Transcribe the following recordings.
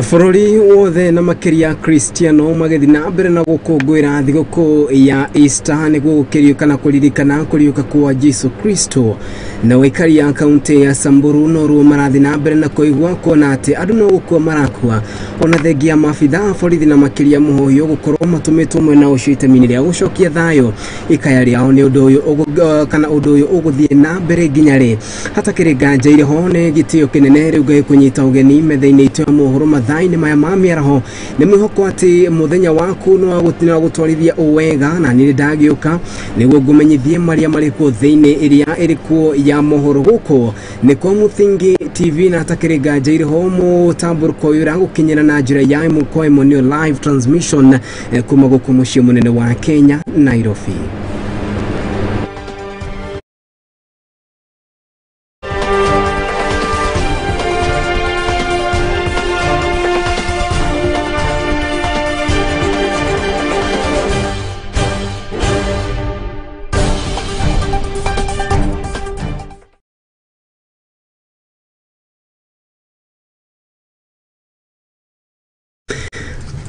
Forori wothe na makiria Cristiano magethina mbere na gukungwira thigũkũ ya Easter niguo gukiriuka na kuririkana kuriuka kwa Jesu Kristo na wikaria kaunti ya Samburu no ruo marathi na mbere na kuigwa kuona ati andu no gukua marakua ona thengia mafitha borithi na makiria muhoyo gukorwo matumitwo mwena ucio itemini ria gucokia thayo ikaya riao ni undu uyu kana undu uyu uguthie na mbere nginya ri hatakiriga njaire ho ne gitio kinene riu gai kunyita ugeni metha-ini itu ya mohoro mathaini maya ma miaraho ni mwihoko ati muthenya waku no agutina gutwarithia uwega na ni ndagiuka niguo ngumenyithie maria mariko thiini iria irikuo ya mohoro guko ni kwa Muthingi TV na hatakiriga njaire ho mutamburuko uyu ragukinyira na njira ya mukoemo ni live transmission kuma guku mucii munene wa Kenya Nairobi.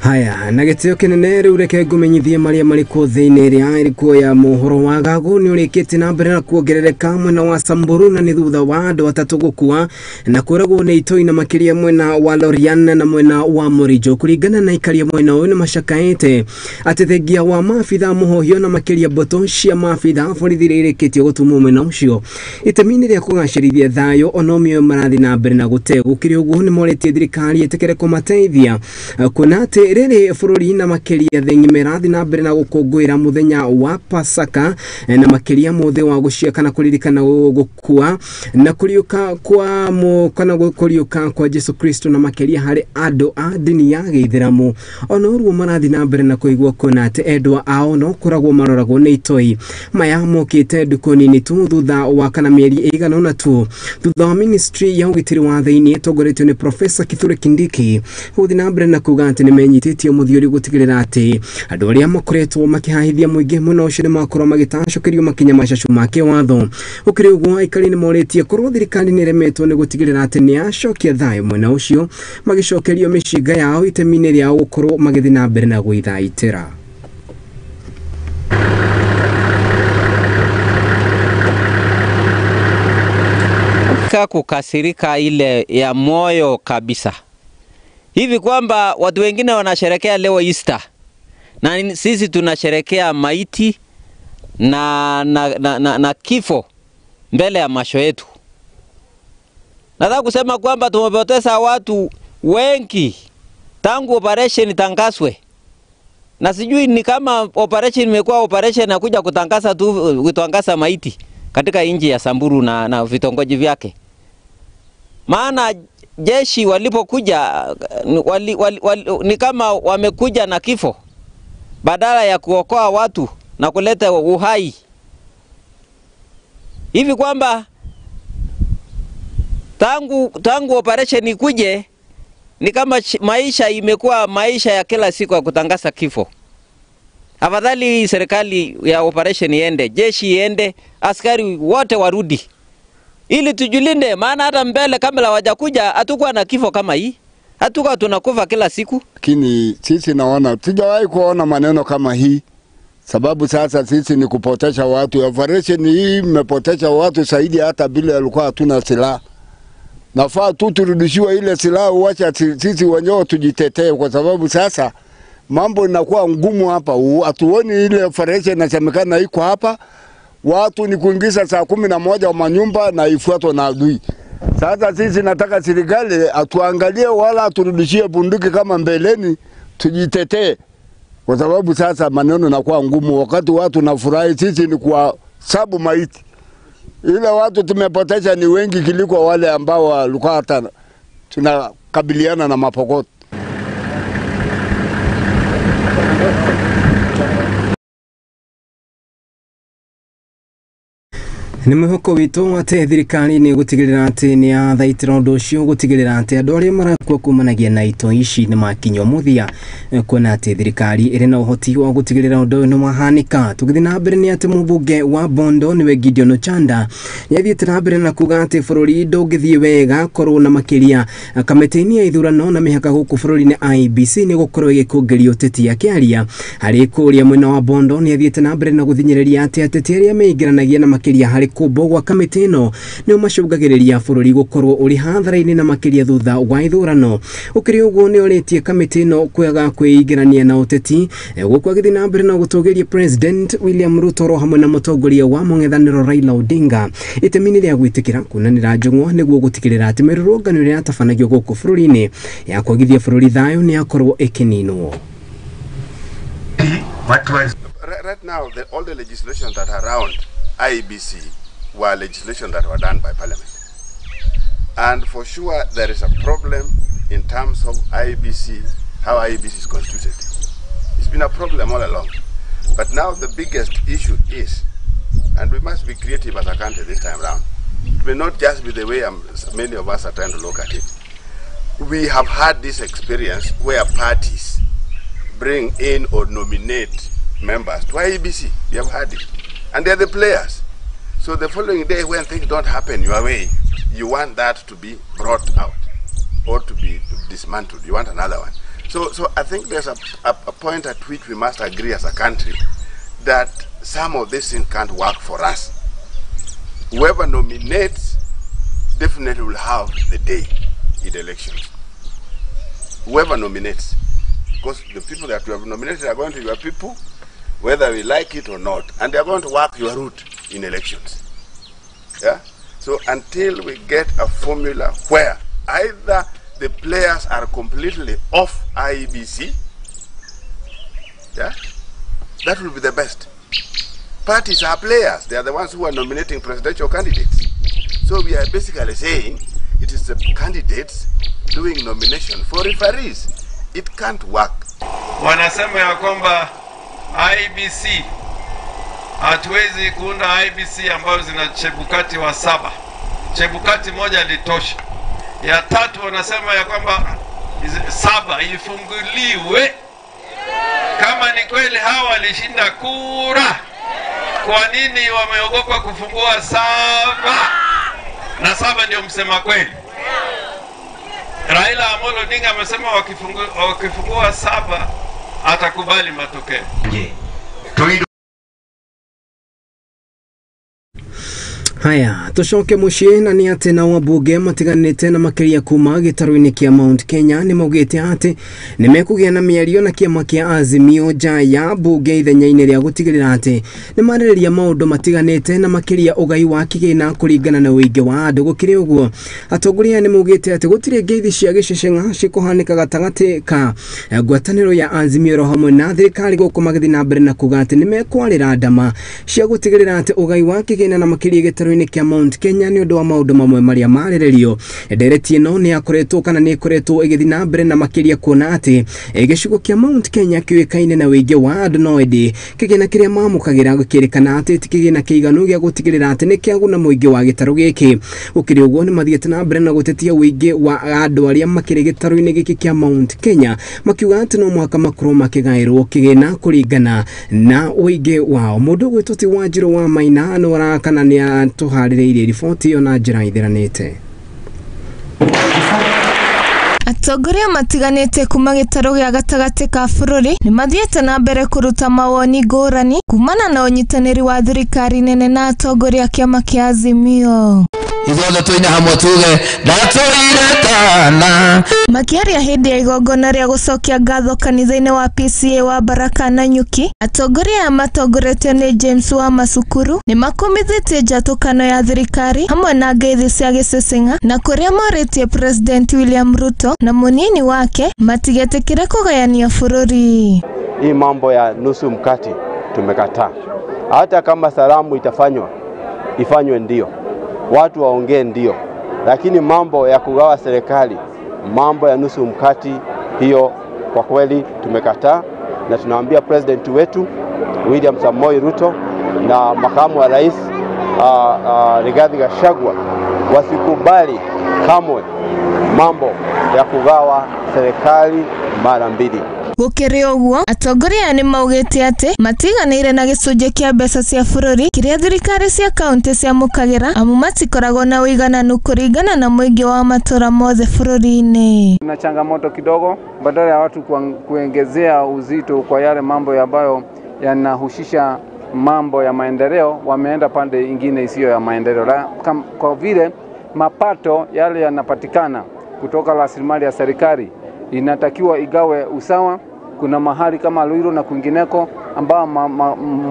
Haya na gitio kinene riu reke ngumenyithie maria mariko thiini iria irikuo ya mohoro wa gagu ni urikite na mbere na kuongerereka mwena wa Samburu na ni thutha wa andu atatu gukua na kuragwo ni itoi na makiria mwena wa Lorian na mwena wa Morijo kuringana na ikaria mwena uyu ni mashakaite ati thengia wa mafitha muhohio na makiria boto cia mafitha borithi irikitio gutumwo mwena ucio itemini ria kugacirithia thayo onomio marathi na mbere na gute gukiria uguo ni moretie thirikari itekere kumateithia kuna ati riri bururi na makiria thengi merathi na mbere na gukungwira muthenya wa Pasaka na makiria muthe wa gucia kana kuririkana gukua na kuriuka kwa kana kuriuka kwa Jesu Kristo na makiria hari andu a dini ya Githiramu ona uruo marathi na mbere na kuigwa kona ati endwa ao no kuragwo maroragwo ni itoi maya mokite ndukoni ni tu thutha wa kana mieri igana ona tu thutha wa ministry ya ugitiri wa thiini tongoretio ni Professor Kithure Kindiki uthi na mbere na kuga ati ni menyititio muthiori gutigirira ati andu aria makoretwo makihahithia muingi muno ucio ni makorwo magitacokerio makinya macacu make watho ukiri uguo ikari ni moretie korwo thirikari ni remetwo ni gutigirira ati ni acokia thayo mwena ucio magicokerio mishinga yao itemini riao gukorwo magithi na mbere na gwithaitira. Kukasirika ile ya moyo kabisa hivi kwamba watu wengine wanasherekea leo Easter na sisi tunasherekea maiti na kifo mbele ya macho yetu. Nataka kusema kwamba tumepoteza watu wengi tangu operation tangaswe, na sijui ni kama operation imekuwa operation na kuja kutangaza tu kutangaza maiti katika nchi ya Samburu na vitongoji vyake. Maana jeshi walipokuja ni kama wamekuja na kifo badala ya kuokoa watu na kuleta uhai. Hivi kwamba tangu operation ikuje ni kama maisha imekuwa maisha ya kila siku ya kutangaza kifo. Afadhali serikali ya operation iende, jeshi iende, askari wote warudi ili tujulinde, maana hata mbele kabla hawajakuja hatakuwa na kifo kama hii. Hatakuwa tunakufa kila siku. Lakini sisi naona tujawahi kuona maneno kama hii. Sababu sasa sisi ni kupotesha watu. Operation hii imepotesha watu zaidi hata bila alikuwa hatuna silaha. Nafaa tu turudishiwe ile silaha, uacha sisi wenyewe tujitetee, kwa sababu sasa mambo inakuwa ngumu hapa. Hatuoni ile operation inasemekana iko hapa. Watu ni kuingiza saa 11 wa manyumba na ifuatwa na adui. Sasa sisi nataka serikali atuangalie wala aturudishie bunduki kama mbeleni, tujitetee. Kwa sababu sasa maneno yanakuwa ngumu wakati watu nafurahi, sisi ni kwa sababu maiti. Ile watu tumepoteza ni wengi kuliko wale ambao walikuwa hata tunakabiliana na mapokoto. Ni mwihoko witu ate thirikari ni gutigirira ati ni athaitira undu ucio gutigirira ati andu aria marakua kumanagia na ito ici ni makinya muthia kuona ati thirikari iri na uhoti wa gutigirira undu ni mahanika. Tugithi na mbere ni ati mubunge wa Bondo niwe Gideon Ochanda yathiite na mbere na kuga ati bururi ndungithie wega korwo na makiria kamiti-ini ya ithurano na mihaka guku bururi-ini IEBC ni gukorwo igikugeria uteti ya kiaria hari kuria mwena wa Bondo ni yathiite na mbere na guthinyiriria ati ateti aria meingiranagia na makiria hari kubo gwa kamiti ino ni macungagiriria bururi gukorwo uri hathara-ini na makiria thutha wa ithurano. Ukiri uguo ni oritie kamiti ino kwega kwigirania na uteti guku agithi na mbere na gutugiria President William Ruto ro hamwe na mutongoria wa mung'ethaniro Raila Odinga itemini ria gwitikira kunanira njung'wa niguo gutikirira ati mirurungano ria tabanagio guku bururi-ini ya kwagithia bururi thayo ni akorwo ikininwo. Right now, all the legislation that are around IEBC were legislation that were done by Parliament. And for sure, there is a problem in terms of IEBC, how IEBC is constituted. It's been a problem all along. But now the biggest issue is, and we must be creative as a country this time around, it may not just be the way many of us are trying to look at it. We have had this experience where parties bring in or nominate members to IEBC. We have had it. And they're the players. So the following day when things don't happen your way, you want that to be brought out or to be dismantled. You want another one. So I think there's a point at which we must agree as a country that some of these things can't work for us. Whoever nominates definitely will have the day in elections. Whoever nominates. Because the people that you have nominated are going to be your people, whether we like it or not, and they are going to work your route in elections. Yeah? So until we get a formula where either the players are completely off IEBC, yeah, that will be the best. Parties are players. They are the ones who are nominating presidential candidates. So we are basically saying it is the candidates doing nomination for referees. It can't work. Wanasema ya kwamba IEBC hatuwezi kuunda IEBC ambayo zina chebukati wa 7. Chebukati moja litosha. Ya 3 wanasema ya kwamba 7 ifunguliwe. Kama ni kweli hawa walishinda kura, kwa nini wameogopa kufungua 7? Na 7 ndio msema kweli. Raila Amolo Odinga amesema wakifungua 7 atakubali matokeo. Haya, tucoke mucii na ni ati na wabunge matiganite na makiria kuma gitaru-ini kia Mount Kenya ni maugite ati ni mekugia na miario na kiama kia Azimio nja ya bunge ithenya-ini ria gutigirira ati ni marĩrĩria maundu matiganite na makiria ugai wa kigina kuringana na uingi wa andu. Gukiri uguo atongoria ni maugite ati gutire ngeithi cia giceceng'a cikuhanika gatagati ka ngwataniro ya Azimio ro hamwe na thirikari guku magithi na mbere na kuga ati ni mekwarira ndama cia gutigirira ati ugai wa kigina na makiria gitaru kia Mount Kenya ni undu wa maundu mamwe maria marĩrĩrio. Ndereti ino ni akoretwo kana ni ikoretwo igithi na mbere na makiria kuona ati gicigo kia Mount Kenya kiuikaine na uingi wa andu no indi kigina kiria mamukagira gukirikana ati ti kigina kiiganu gia gutigirira ati ni kiaguna muingi wa gitaru giki. Ukiri uguo ni mathiete na mbere na gutetia uingi wa andu aria makiri gitaru-ini giki kia Mount Kenya makiuga ati no mwaka makorwo makigairwo kigina kuringana na uingi wao. Mundu gwitwo Wanjiru wa Maina no arakana ni tuharĩrĩirie riboti iyo na njĩra ithiranĩte. Atongoria matiganite kuma gĩtarũ gĩa gatagati ka bũrũri ni mathiete na mbere kuruta mawoni ngũrani kumana na ũnyitanĩri wa thirikari nene na atongoria kĩama kĩa Azimio. Ithuothe tũine hamwe tuge ndatũire tana. Makiaria hindi ya igongona ria gucokia ngatho kanitha-ini wa PCA wa Baraka na Nyuki, atongoria ya matongoretio ni James wa Masukuru ni makomithitie njatukano ya thirikari hamwe na ngeithi cia giceceng'a na kuria moritie President William Ruto na munini wake matigetikire kugayania bũrũri. Hii mambo ya nusu mkati tumekataa. Hata kama salamu ifanywe ndio, watu waongee ndio, lakini mambo ya kugawa serikali, mambo ya nusu mkati, hiyo kwa kweli tumekataa, na tunaambia president wetu William Samoei Ruto na makamu wa rais Rigathi Gachagua wasikubali kamwe mambo ya kugawa serikali mara mbili. Gukiri uguo atongoria ni maugite ati matiganire na gicunje kia mbeca cia bururi kiria thirikari cia kaunti cia mukagira amu matikoragwo na uigananu kuringana na muingi wa matura mothe bururi-ini. Kuna changamoto kidogo, badala ya watu kuongezea uzito kwa yale mambo ambayo yanahusisha mambo ya maendeleo, wameenda pande ingine isiyo ya maendeleo. Kwa vile mapato yale yanapatikana kutoka rasilimali ya serikali inatakiwa igawe usawa. Kuna mahali kama Luiro na kwingineko ambao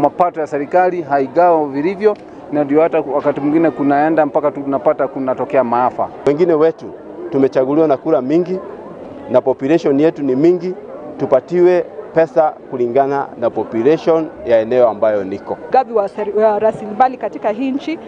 mapato ya serikali haigawa vilivyo, na ndio hata wakati mwingine kunaenda mpaka tunapata kunatokea maafa. Wengine wetu tumechaguliwa na kura mingi na population yetu ni mingi, tupatiwe pesa kulingana na population ya eneo ambayo niko. Gavi wa rasilimali katika hii nchi,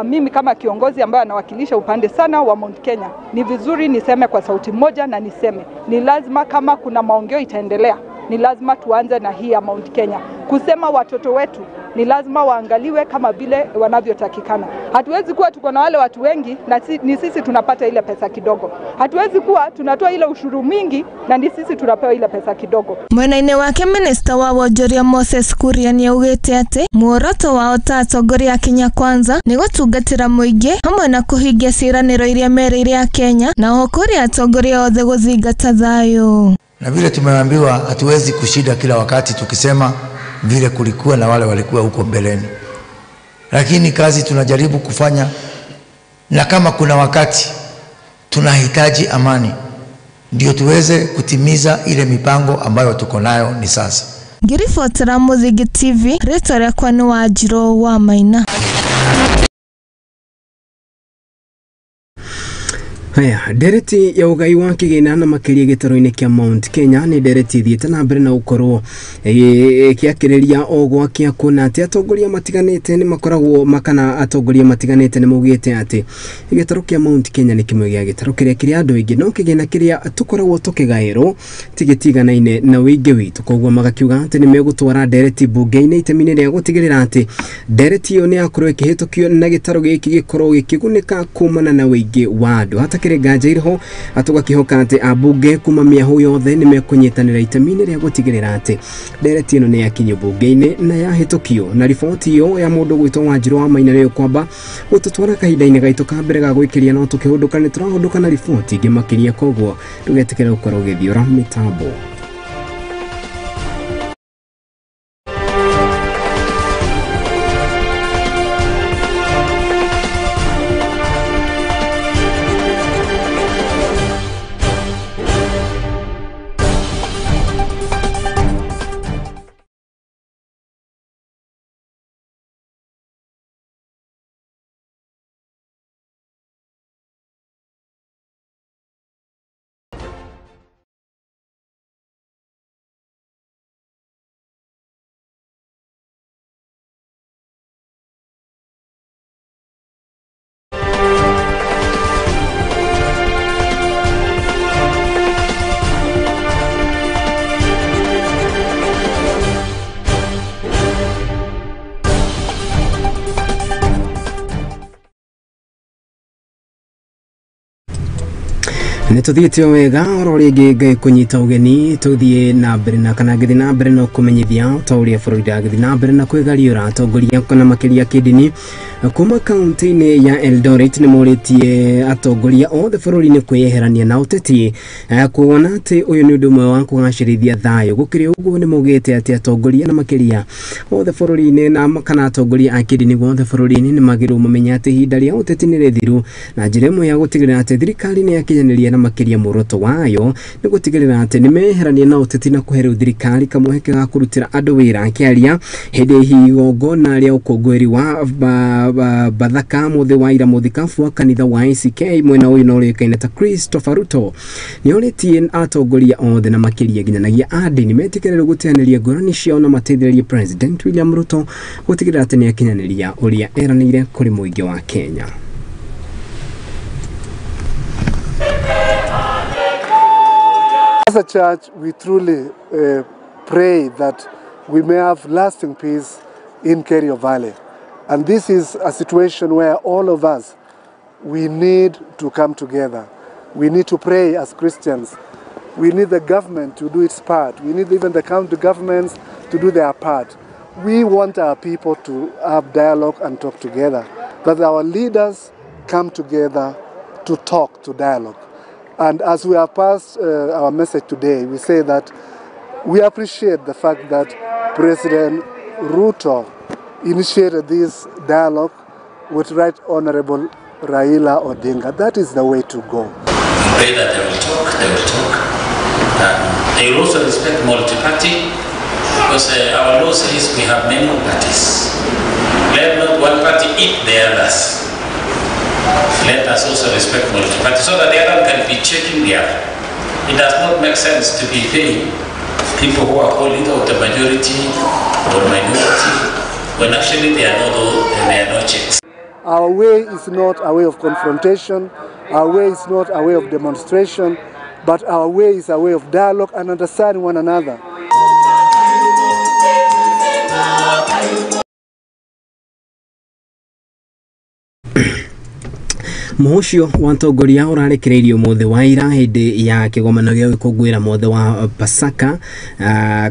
mimi kama kiongozi ambaye anawakilisha upande sana wa Mount Kenya, ni vizuri niseme kwa sauti moja na niseme ni lazima, kama kuna maongeo itaendelea, ni lazima tuanze na hii ya Mount Kenya. Kusema watoto wetu ni lazima waangaliwe kama vile wanavyotakikana. Hatuwezi kuwa tuko na wale watu wengi na ni sisi tunapata ile pesa kidogo. Hatuwezi kuwa tunatoa ile ushuru mingi na ni sisi tunapewa ile pesa kidogo. Mwena-ini wake Minister wa Wonjoria Moses Kuria ni augite ati muoroto wao ta atongoria a Kenya Kwanza ni gutungatira muingi hamwe na kuhingia ciraniro iria mereire a Kenya na hokuria atongoria othe guthingata thayo. Na vile tumeambiwa hatuwezi kushinda kila wakati tukisema vile kulikuwa na wale walikuwa huko mbeleni, lakini kazi tunajaribu kufanya, na kama kuna wakati tunahitaji amani ndio tuweze kutimiza ile mipango ambayo tuko nayo ni sasa. Ngiribotera Muthingi TV, rĩtwa rĩakwa nĩ Wanjirũ wa Maina. Haya, dereti ya ugai wa kigina na makiria gitaro-ini kia Mount Kenya ni dereti thiete na mbere na ukorwo kiakiriria ogwa kia kuna ati atongoria matiganite ni makoragwo makana atongoria matiganite ni mugite ati gitaro kia Mount Kenya ni kimwe gia gitaro kiria andu aingi no kigina kiria tukoragwo tukigairwo tigitiganaine na wingi witu, koguo magakiuga ati ni megutwara dereti bunge-ini itemine ria gutigirira ati dereti yo ni akorwo ikihitukio na gitaro giki gikorwo gikigunika kumana na wingi wa andu. Hata kirenganja iriho atugakihoka ati abunge kuma miahu yothe ni mekunyitanira itemine ria gutigirira ati dereti ino ni yakinyo bunge-ini na yahitukio. Na riboti yo ya mundu gwitwo Wanjirũ wa Maina ni kwamba gututwara kahinda-ini gaitu ka mbere ga gwikiria no tukihunduka ni turahunduka na riboti ingi makiria, koguo tugetikira gukorwo githiora mitambo. Nituthiite wega ororingi kunyita ugeni tuthie na mbere na kana ngithi na mbere no kumenyithia tauria bururi ngithi na mbere na kwigariura atongoria kana makiria kidini kuma kaunti-ini ya Eldoret ni muritie atongoria othe bururi-ini kweherania na uteti kuona ati uyu ni undu mwe wa kugacirithia thayo. Gukiri uguo ni mugite ati atongoria na makiria othe bururi-ini na kana atongoria a kidini othe bururi-ini ni magiru mumenya ati hinda ria uteti ni rithiru na njira imwe ya gutigirira ati thirikari ni yakinyaniria na makiria muoroto wayo ni gutigirira ati ni meherania na uteti na kuheru thirikari kamweke ga kurutira andu wira akiaria hindi higongona ria ukungwiri wa bathaka muthe wa ira muthikafu wa kanitha wa ICK mwena uyu no rikaine ta Christopher Ruto ni oritie atongoria othe na makiria ginyanagia andi ni metikirira guteaniria ngorani ciao na mateithĩrĩrie President William Ruto gutigirira ati ni akinyaniria uria eranire kuri muingi wa Kenya. As a church, we truly pray that we may have lasting peace in Kerio Valley. And this is a situation where all of us, we need to come together. We need to pray as Christians. We need the government to do its part. We need even the county governments to do their part. We want our people to have dialogue and talk together. That our leaders come together to talk, to dialogue. And as we have passed our message today, we say that we appreciate the fact that President Ruto initiated this dialogue with Right Honorable Raila Odinga. That is the way to go. Pray that they will talk. They will also respect multi-party, because our law says we have many parties. Let not one party eat the others. Let us also respect multi-party so that the other can be checking the other. It does not make sense to be paying people who are calling out the majority or minority when actually they are not checks. Our way is not a way of confrontation. Our way is not a way of demonstration, but our way is a way of dialogue and understanding one another. Mucio wantongoria urarekereirio mothe wa ira hindi ya kigomano gya gukungwira mothe wa Pasaka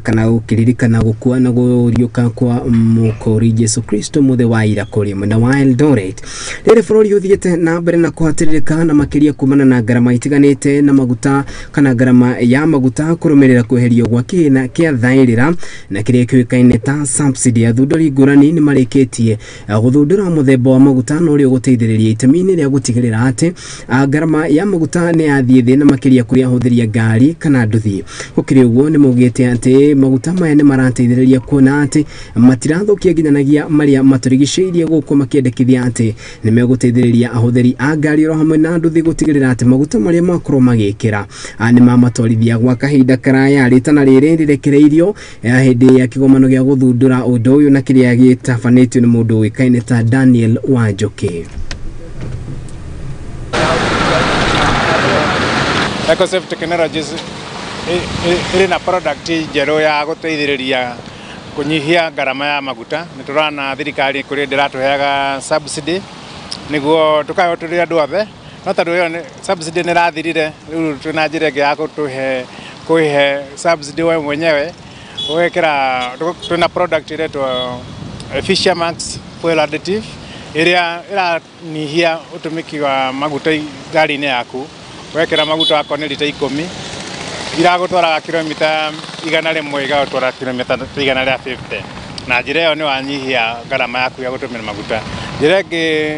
kana ukiririkana gukua na guriuka kwa mukori Yesu Kristo mothe wa ira kuri mwena wa Eldoret. Rere bururi uthiete na mbere na kuhatiririka na makiria kumana na garama itiganite na maguta kana garama ya maguta kurumirira kweherio gwa kina kia thairira na kiria kiwikaine ta subsidy ya thunduri ngurani ni mareketie guthundura muthemba wa maguta no rio guteithiriria itemini ria gutiga ate garama ya maguta ne athie thina makiria kuria huthiria ngari kana nduthi gukiri uguo ni mugite ati maguta maya ne marateithiriria kuona ati matirathukia nginyanagia maria maturigiceirie guku makiendekithia ati ni meguteithiriria ahuthiri a ngari ro hamwe na nduthi gutigirira ati maguta maria makorwo magikira ani mamatwarithia gwa kahinda karaya ritana riri rirekereirio hindi ya kigomano gya guthundura undu uyu na kiria gitafanitio ni mundu wikaine ta Daniel Wanjoke. EcoSafe Technologies iri na product njeru ya guteithiriria kunyihia garama ya maguta. Niturana thirikari kuri ndiratuheaga subsidy niguo tukayoturia andu othe no tondu yo subsidy ni rathirire riu tuna njira ya kuihe subsidy we mwenyewe wekera tuna product iretwo Fishermax fuel additive iria nihia utumiki wa maguta ngari-ini yaku wekera maguta wako ni lita 10 iragutwara kilomita 100 igagutwara kilomita 150 na njira iyo ni wanyihia garama yaku ya gutumira maguta. Njira ingi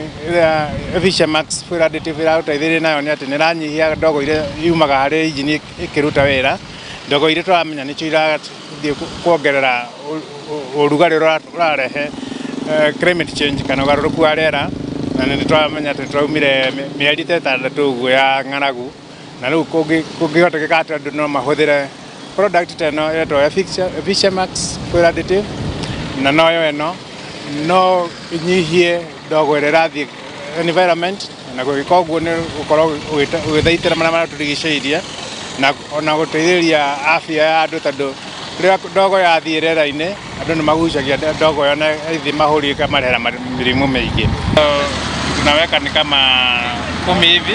Fishermax fuel additive iraguteithĩrĩria nayo ni ati ni ranyihia ndogo ile yumaga hari injini ikiruta wira. Ndogo ile tũramenya nicio irathie kuongerera urugari urarehe climate change kana ugaruruku wa rĩera na nĩ tũramenya atĩ tũraumire mĩeri ta 6 ũguo ya ng'aragu na rĩu kũngĩhotekeka atĩ andũ no mahũthĩre product ta ĩno ĩretwo Fishermax fuel additive na noyo ĩno no inyihie ndogo ĩrĩa ĩrathiĩ environment na gũgĩka ũguo nĩ gũkorwo ũgĩthaitĩra marĩa maratũrigicĩirie na ona gũteithĩrĩria afya ya andũ tondũ rĩrĩa ndogo yathiĩ rĩera-inĩ andũ nĩ magucagia ndogo ĩyo na ĩthiĩ mahũri ĩkamarehera mĩrimũ mĩingĩ. Tunaweka ni kama 10 hivi.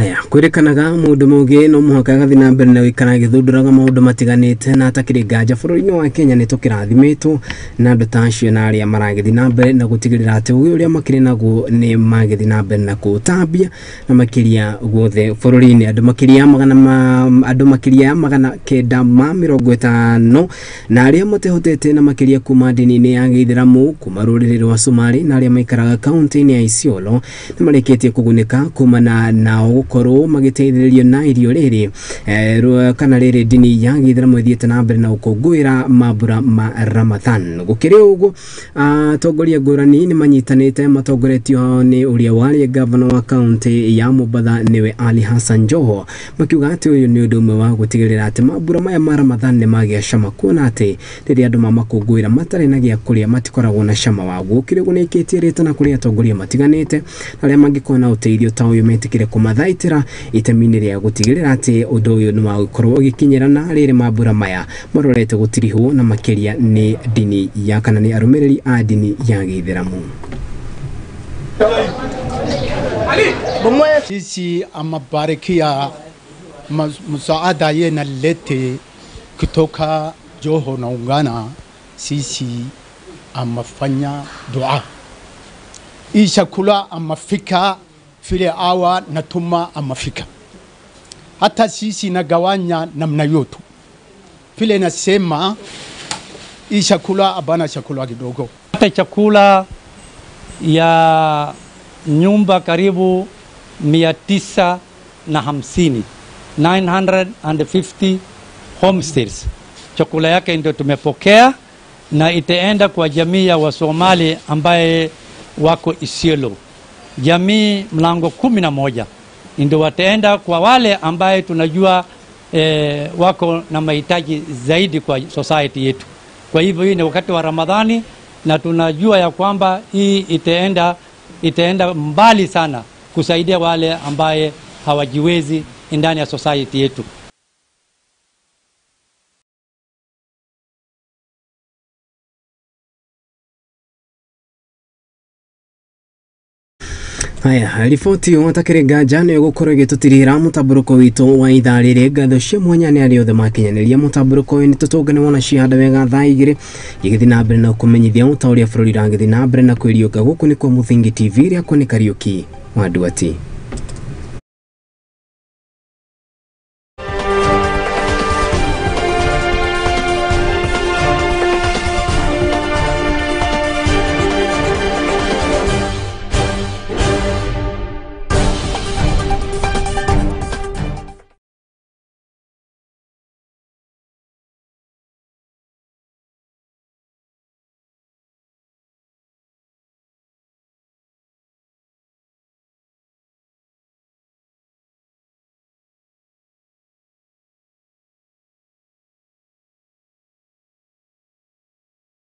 Aya kwirikanaga mundu mugi no muhaka gathi na mbere na wikana githunduraga maundu matiganite na atakiri nganja bururi-ini wa Kenya ni tukirathimitwo na andu ta acio na aria maragithi na mbere na gutigirira ati ugi uria makiri naguo ni magithi na mbere na kutambia na makiria guothe bururi-ini andu makiria magana kenda ma 50 na aria matehotete na makiria kuma ndini-ini ya Githiramu kuma ruriri rwa Somali na aria maikaraga kaunti-ini ya Isiolo ni mareketie kugunika kumana na gukorwo magiteithĩrĩrio na irio rĩrĩ kana rĩrĩ ndini ya Githiramu ithiĩte na mbere na gũkũngũĩra mambura ma Ramadhan. Gũkĩrĩ ũguo atongoria ngũrani nĩ manyitanĩte matongoretio nĩ ũrĩa warĩ gavana wa kaunti ya Mombasa niwe Ali Hassan Joho makiuga atĩ ũyũ nĩ ũndũ ũmwe wa gũtigĩrĩra atĩ mambura maya ma Ramadhan nĩ magĩa cama kuona atĩ rĩrĩa andũ mamakũngũĩra matarĩ na gĩa kũrĩa matikoragwo na cama waguo. Gũkĩrĩ ũguo nĩ ĩkĩtie rĩtana kũrĩ atongoria matiganĩte arĩa mangĩkorwo na ũteithio ta ũyũ metĩkĩre kũmathaitĩra itemi-inĩ rĩa gũtigĩrĩra atĩ ũndũ ũyũ nĩ wagũkorwo ũgĩkinyĩrana rĩrĩ mambura maya marorete gũtirihwo na makĩria nĩ dini ya kana nĩ arũmĩrĩri a dini ya Gĩithĩramu. Sisi amebarikia msaada yeye lete kutoka Joho na Ungana. Sisi amefanya dua. Hii chakula amefika vile awa natuma amefika. Hata sisi nagawanya namna yote. Vile nasema hii chakula abana chakula kidogo. Hata chakula ya nyumba karibu 950 950 homestays. Chakula yake ndio tumepokea na itaenda kwa jamii ya Wasomali ambaye wako Isiolo. Jamii mlango 11 ndio wataenda kwa wale ambaye tunajua wako na mahitaji zaidi kwa society yetu. Kwa hivyo hii ni wakati wa Ramadhani na tunajua ya kwamba hii itaenda mbali sana kusaidia wale ambaye hawajiwezi ndani ya society yetu. Haya, riboti yo takĩrĩnga njano ĩgũkorwo ĩgĩtũtirĩra mũtamburũko witũ wa ithaa rĩrĩ. Ngatho cia mwanya nĩ arĩa othe makinyanĩria mũtamburũko ũyũ. Nĩ tũtũngane wona ciahanda wega thaa igĩrĩ igĩthiĩ na mbere na kũmenyithia ũta ũrĩa bũrũri ũragĩthiĩ na mbere na kwĩriũka. Gũkũ nĩ kwa Muthingi TV, rĩakwa nĩ Kariuki wa Nduati.